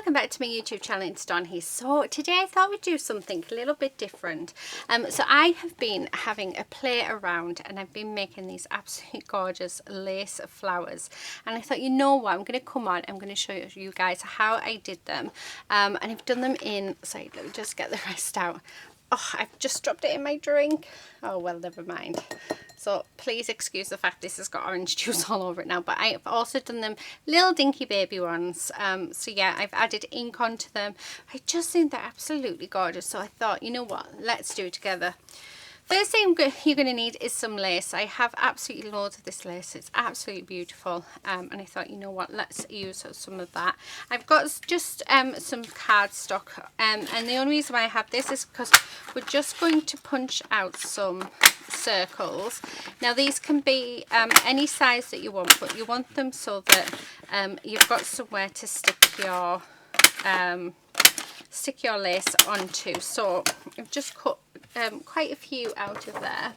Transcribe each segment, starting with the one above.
welcome back to my YouTube channel. It's Dawn here. So today I thought we'd do something a little bit different. So I have been having a play around and I've been making these absolutely gorgeous lace flowers, and I thought, you know what, I'm going to come on, I'm going to show you guys how I did them. And I've done them in, sorry, let me just get the rest out. Oh, I've just dropped it in my drink. Oh well, never mind. So please excuse the fact this has got orange juice all over it now, but I've also done them little dinky baby ones. So yeah, I've added ink onto them. I just think they're absolutely gorgeous. So I thought, you know what, let's do it together. First thing you're going to need is some lace. I have absolutely loads of this lace. It's absolutely beautiful. And I thought, you know what, let's use some of that. I've got just some cardstock. And the only reason why I have this is because we're just going to punch out some circles. Now these can be any size that you want, but you want them so that you've got somewhere to stick your lace onto. So I've just cut quite a few out of there.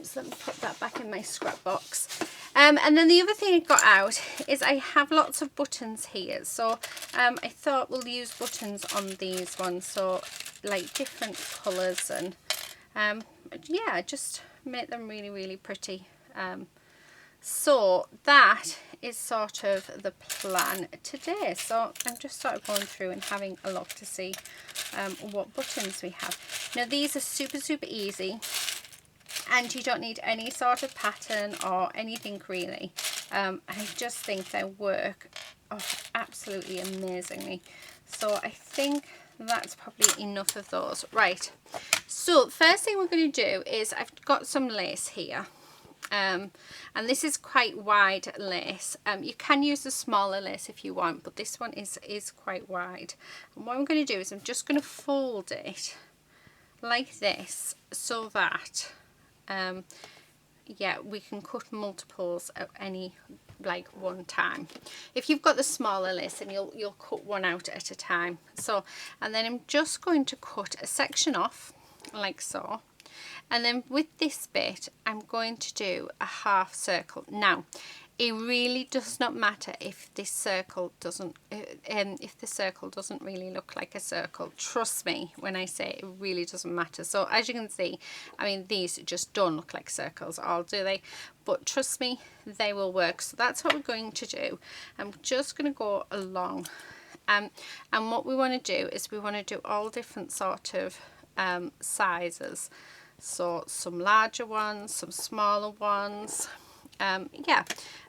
So let me put that back in my scrap box. And then the other thing I got out is I have lots of buttons here. So I thought we'll use buttons on these ones. So like different colours and yeah, just make them really, really pretty. So that is sort of the plan today. So I'm just sort of going through and having a look to see what buttons we have. Now these are super, super easy, and you don't need any sort of pattern or anything really. I just think they work absolutely amazingly. So I think that's probably enough of those. Right, so first thing we're going to do is I've got some lace here. And this is quite wide lace. You can use a smaller lace if you want, but this one is quite wide. And what I'm going to do is I'm just going to fold it like this so that yeah, we can cut multiples at any one time. If you've got the smaller lace, then you'll cut one out at a time. So, and then I'm just going to cut a section off like so. And then with this bit, I'm going to do a half circle. Now, it really does not matter if this circle doesn't, if the circle doesn't really look like a circle. Trust me when I say it really doesn't matter. So as you can see, I mean, these just don't look like circles at all, do they? But trust me, they will work. So that's what we're going to do. I'm just going to go along. And what we want to do is we want to do all different sort of sizes. So some larger ones, some smaller ones, yeah,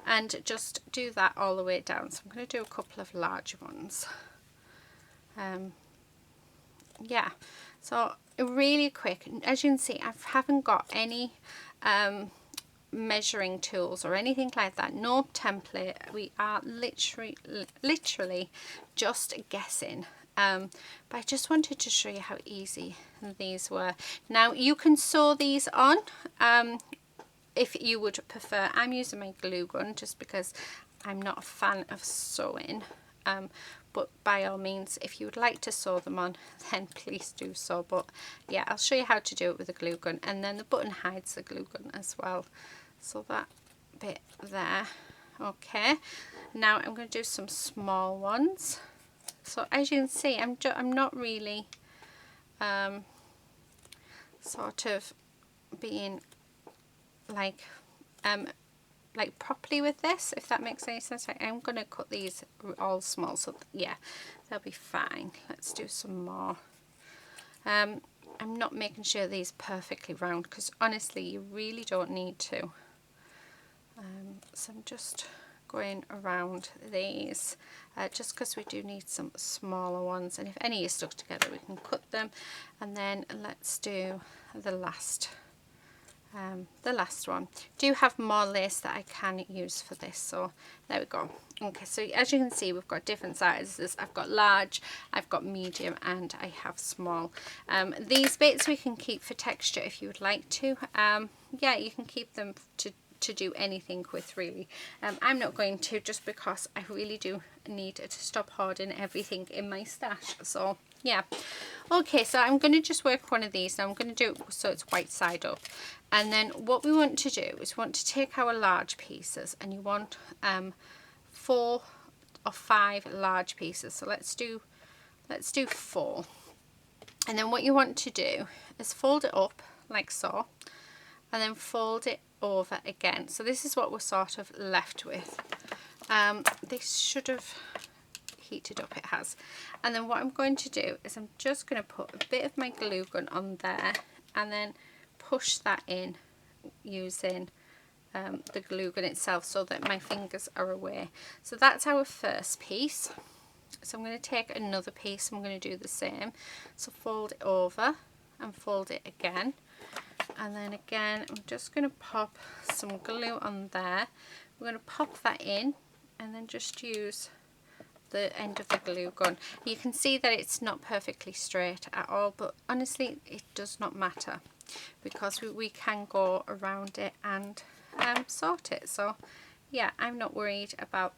and just do that all the way down. So I'm going to do a couple of larger ones. Yeah, so really quick. As you can see, I haven't got any measuring tools or anything like that. No template. We are literally just guessing. But I just wanted to show you how easy these were. Now you can sew these on if you would prefer. I'm using my glue gun just because I'm not a fan of sewing. But by all means, if you would like to sew them on, then please do so. But yeah, I'll show you how to do it with a glue gun. And then the button hides the glue gun as well. So that bit there. Okay. Now I'm going to do some small ones. So as you can see, I'm not really sort of being like properly with this, if that makes any sense. I'm going to cut these all small, so yeah, they'll be fine. Let's do some more. I'm not making sure these are perfectly round because honestly, you really don't need to. So I'm just going around these just because we do need some smaller ones, and if any are stuck together we can cut them. And then let's do the last one. Do have more lace that I can use for this, so there we go. Okay, so as you can see, we've got different sizes. I've got large, I've got medium, and I have small. These bits we can keep for texture if you would like to. Yeah, you can keep them to do anything with really. I'm not going to, just because I really do need to stop hoarding everything in my stash. So yeah, okay, so I'm going to just work one of these. Now I'm going to do it so it's white side up, and then what we want to do is we want to take our large pieces, and you want 4 or 5 large pieces. So let's do 4. And then what you want to do is fold it up like so, and then fold it over again. So this is what we're sort of left with. This should have heated up, it has. And then what I'm going to do is I'm just going to put a bit of my glue gun on there and then push that in using the glue gun itself so that my fingers are away. So that's our first piece. So I'm going to take another piece, I'm going to do the same. So fold it over and fold it again, and then again I'm just going to pop some glue on there. We're going to pop that in and then just use the end of the glue gun. You can see that it's not perfectly straight at all, but honestly it does not matter because we can go around it and sort it. So yeah, I'm not worried about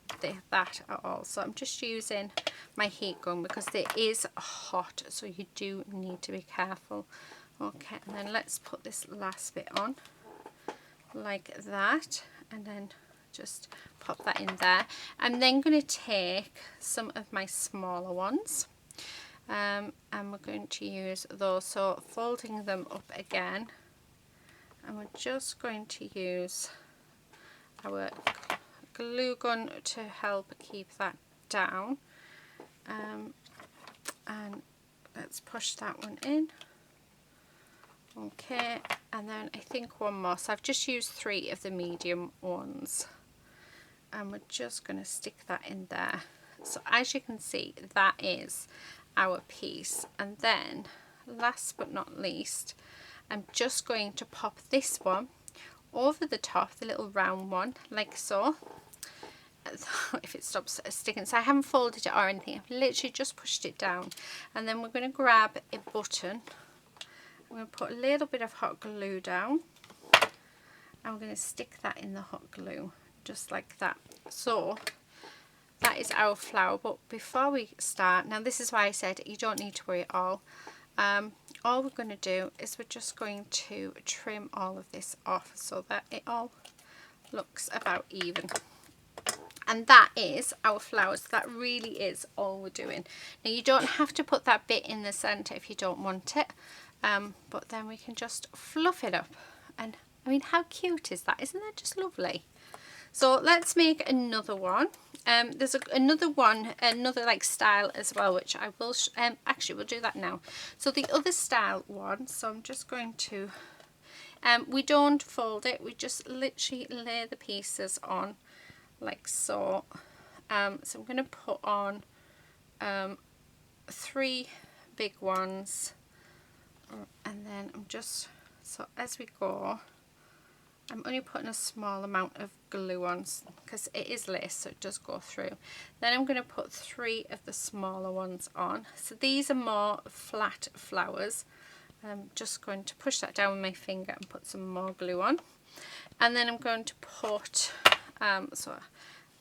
that at all. So I'm just using my heat gun because it is hot, so you do need to be careful. Okay, and then let's put this last bit on like that, and then just pop that in there. I'm then going to take some of my smaller ones and we're going to use those, so folding them up again, and we're just going to use our glue gun to help keep that down, and let's push that one in. Okay, and then I think one more. So I've just used 3 of the medium ones, and we're just going to stick that in there. So as you can see, that is our piece. And then last but not least, I'm just going to pop this one over the top, the little round one, like so. If it stops sticking, so I haven't folded it or anything, I've literally just pushed it down. And then we're going to grab a button, I'm going to put a little bit of hot glue down, and we're going to stick that in the hot glue just like that. So that is our flower. But before we start, now this is why I said you don't need to worry at all. All we're going to do is we're just going to trim all of this off so that it all looks about even. And that is our flowers. That really is all we're doing. Now you don't have to put that bit in the centre if you don't want it, but then we can just fluff it up. And I mean, how cute is that? Isn't that just lovely? So let's make another one. There's another one, another like style as well, which I will actually we'll do that now. So the other style one, so I'm just going to we don't fold it, we just literally lay the pieces on like so. So I'm going to put on 3 big ones, and then I'm just, so as we go, I'm only putting a small amount of glue on because it is lace, so it does go through. Then I'm going to put 3 of the smaller ones on. So these are more flat flowers. I'm just going to push that down with my finger and put some more glue on. And then I'm going to put, so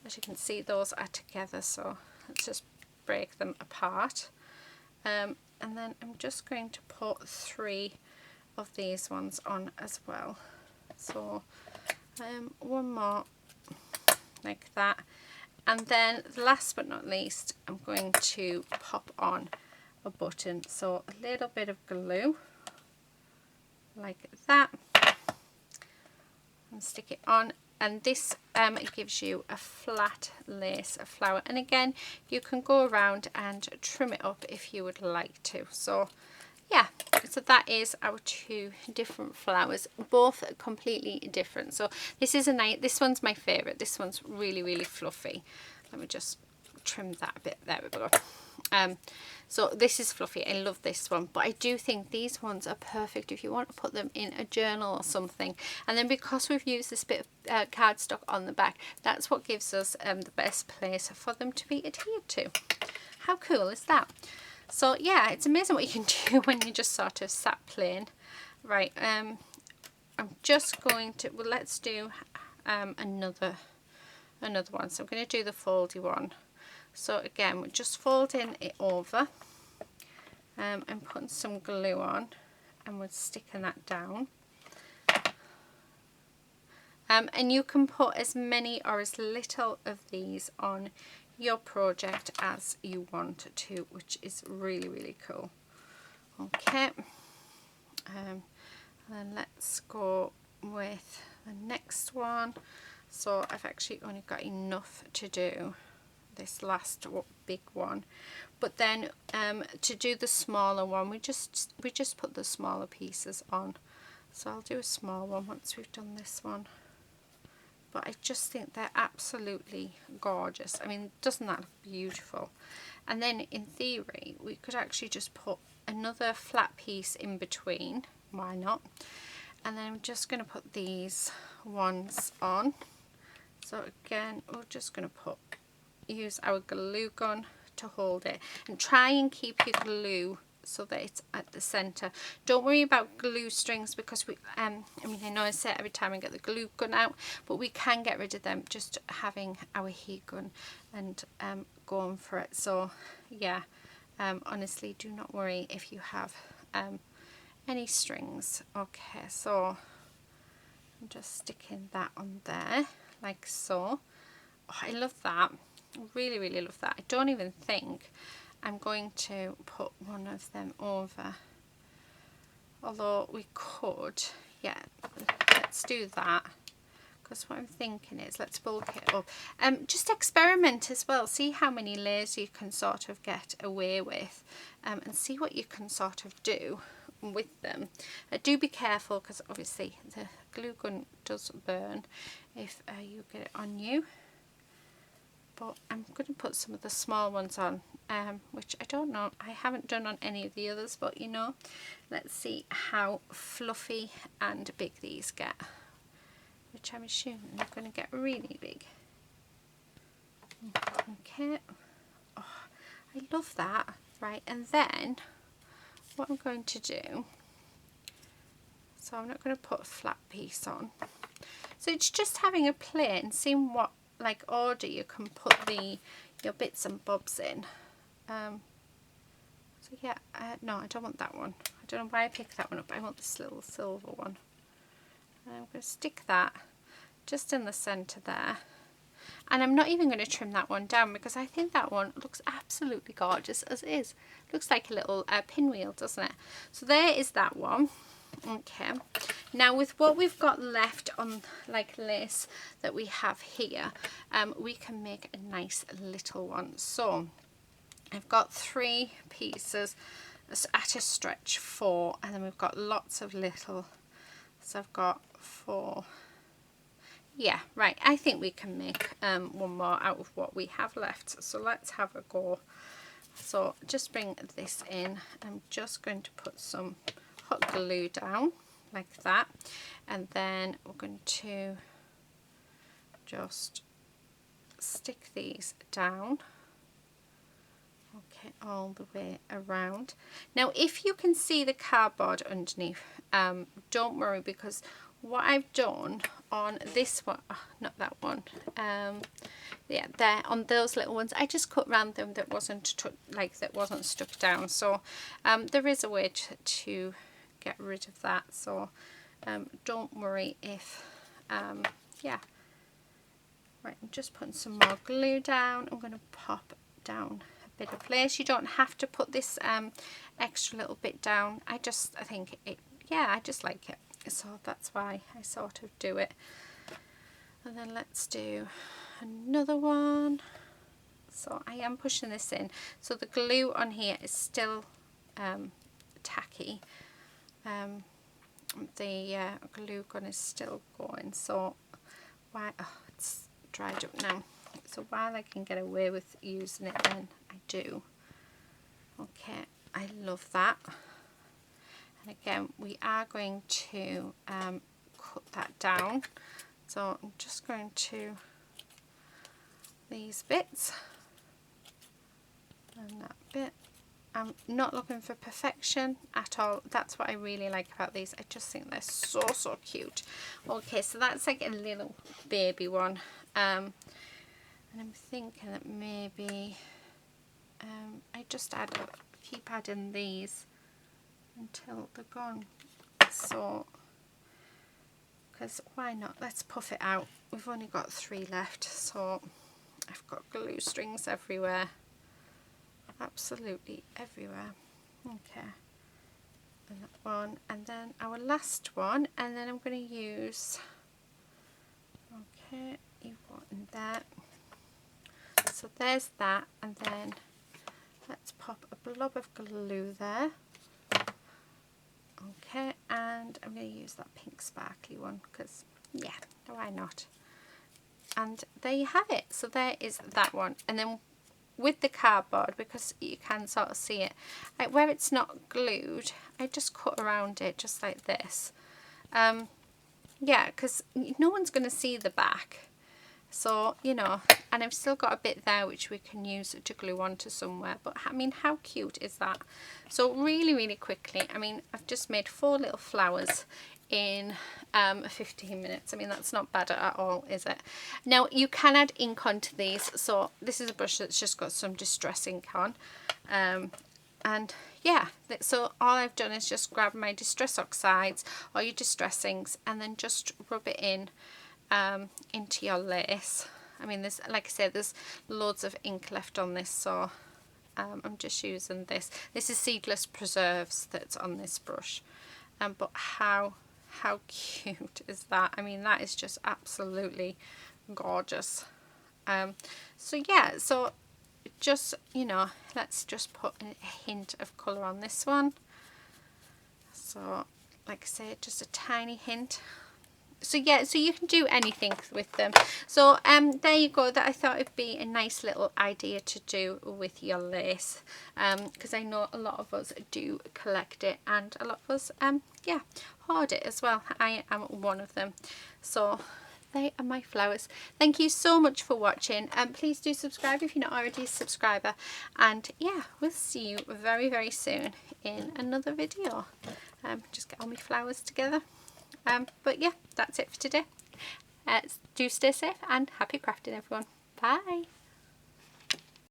as you can see, those are together, so let's just break them apart. And then I'm just going to put 3 of these ones on as well. So one more like that, and then last but not least I'm going to pop on a button, so a little bit of glue like that, and stick it on, and this it gives you a flat lace flower. And again, you can go around and trim it up if you would like to. So yeah, so that is our 2 different flowers, both completely different. So this is a nice, this one's my favourite. This one's really, really fluffy. Let me just trim that a bit. There we go. So this is fluffy. I love this one, but I do think these ones are perfect if you want to put them in a journal or something. And then because we've used this bit of cardstock on the back, that's what gives us the best place for them to be adhered to. How cool is that? So yeah, it's amazing what you can do when you just sort of sat plain. Right, I'm just going to, well, let's do another one. So I'm going to do the foldy one. So again, we're just folding it over, and putting some glue on, and we're sticking that down. And you can put as many or as little of these on your project as you want to, which is really, really cool. Okay, and then let's go with the next one. So I've actually only got enough to do this last big one, but then to do the smaller one, we just put the smaller pieces on. So I'll do a small one once we've done this one. But I just think they're absolutely gorgeous. I mean, doesn't that look beautiful? And then in theory, we could actually just put another flat piece in between. Why not? And then I'm just going to put these ones on. So again, we're just going to use our glue gun to hold it, and try and keep your glue so that it's at the center. Don't worry about glue strings, because we I mean, I know I say it every time I get the glue gun out, but we can get rid of them just having our heat gun and going for it. So yeah, honestly, do not worry if you have any strings. Okay, so I'm just sticking that on there like so. Oh, I love that. I really, really love that. I don't even think I'm going to put one of them over, although we could. Yeah, let's do that, because what I'm thinking is, let's bulk it up. Just experiment as well, see how many layers you can sort of get away with, and see what you can sort of do with them. Do be careful, because obviously the glue gun does burn if you get it on you. But I'm going to put some of the small ones on, which I don't know, I haven't done on any of the others, but you know, let's see how fluffy and big these get, which I'm assuming they're going to get really big. Okay, oh, I love that. Right, and then what I'm going to do, so I'm not going to put a flat piece on, so it's just having a play and seeing what like order you can put your bits and bobs in. So yeah, no, I don't want that one. I don't know why I picked that one up. I want this little silver one. And I'm going to stick that just in the centre there. And I'm not even going to trim that one down, because I think that one looks absolutely gorgeous as is. Looks like a little pinwheel, doesn't it? So there is that one. Okay, now with what we've got left on like lace that we have here, we can make a nice little one. So I've got 3 pieces, at a stretch 4, and then we've got lots of little, so I've got 4. Yeah, right, I think we can make one more out of what we have left, so let's have a go. So just bring this in. I'm just going to put some hot glue down like that, and then we're going to just stick these down, okay, all the way around. Now if you can see the cardboard underneath, don't worry, because what I've done on this one, not that one, yeah, there on those little ones, I just cut around them that wasn't stuck down. So there is a way to get rid of that, so don't worry if yeah. Right, I'm just putting some more glue down. I'm going to pop down a bit of lace. You don't have to put this extra little bit down. I think it, yeah, I just like it, so that's why I sort of do it. And then let's do another one. So I am pushing this in, so the glue on here is still tacky. The glue gun is still going, so why, oh, it's dried up now, so while I can get away with using it, then I do. Okay, I love that. And again, we are going to cut that down, so I'm just going to these bits and that bit. I'm not looking for perfection at all. That's what I really like about these. I just think they're so, so cute. Okay, so that's like a little baby one. And I'm thinking that maybe I just keep adding these until they're gone. So, because why not? Let's puff it out. We've only got 3 left, so I've got glue strings everywhere, absolutely everywhere. Okay, and that one, and then our last one, and then I'm going to use, okay, you want in there. So there's that, and then let's pop a blob of glue there. Okay, and I'm going to use that pink sparkly one because, yeah, why not? And there you have it. So there is that one. And then with the cardboard, because you can sort of see it, where it's not glued, I just cut around it just like this. Yeah, because no one's going to see the back. So, you know, and I've still got a bit there which we can use to glue onto somewhere. But I mean, how cute is that? So really, really quickly, I mean, I've just made 4 little flowers in 15 minutes. I mean, that's not bad at all, is it? Now, you can add ink onto these. So this is a brush that's just got some Distress ink on. And yeah, so all I've done is just grab my Distress Oxides or your Distress inks and then just rub it in into your lace. I mean, there's, like I said, there's loads of ink left on this, so I'm just using this. This is Seedless Preserves that's on this brush. But how cute is that? I mean, that is just absolutely gorgeous. So yeah, so just, you know, let's just put a hint of colour on this one. So like I said, just a tiny hint. So yeah, so you can do anything with them. So there you go. That I thought it'd be a nice little idea to do with your lace, because I know a lot of us do collect it, and a lot of us yeah, hoard it as well. I am one of them. So they are my flowers. Thank you so much for watching, and please do subscribe if you're not already a subscriber, and yeah, we'll see you very, very soon in another video. Just get all my flowers together. But yeah, that's it for today. Do stay safe and happy crafting, everyone. Bye.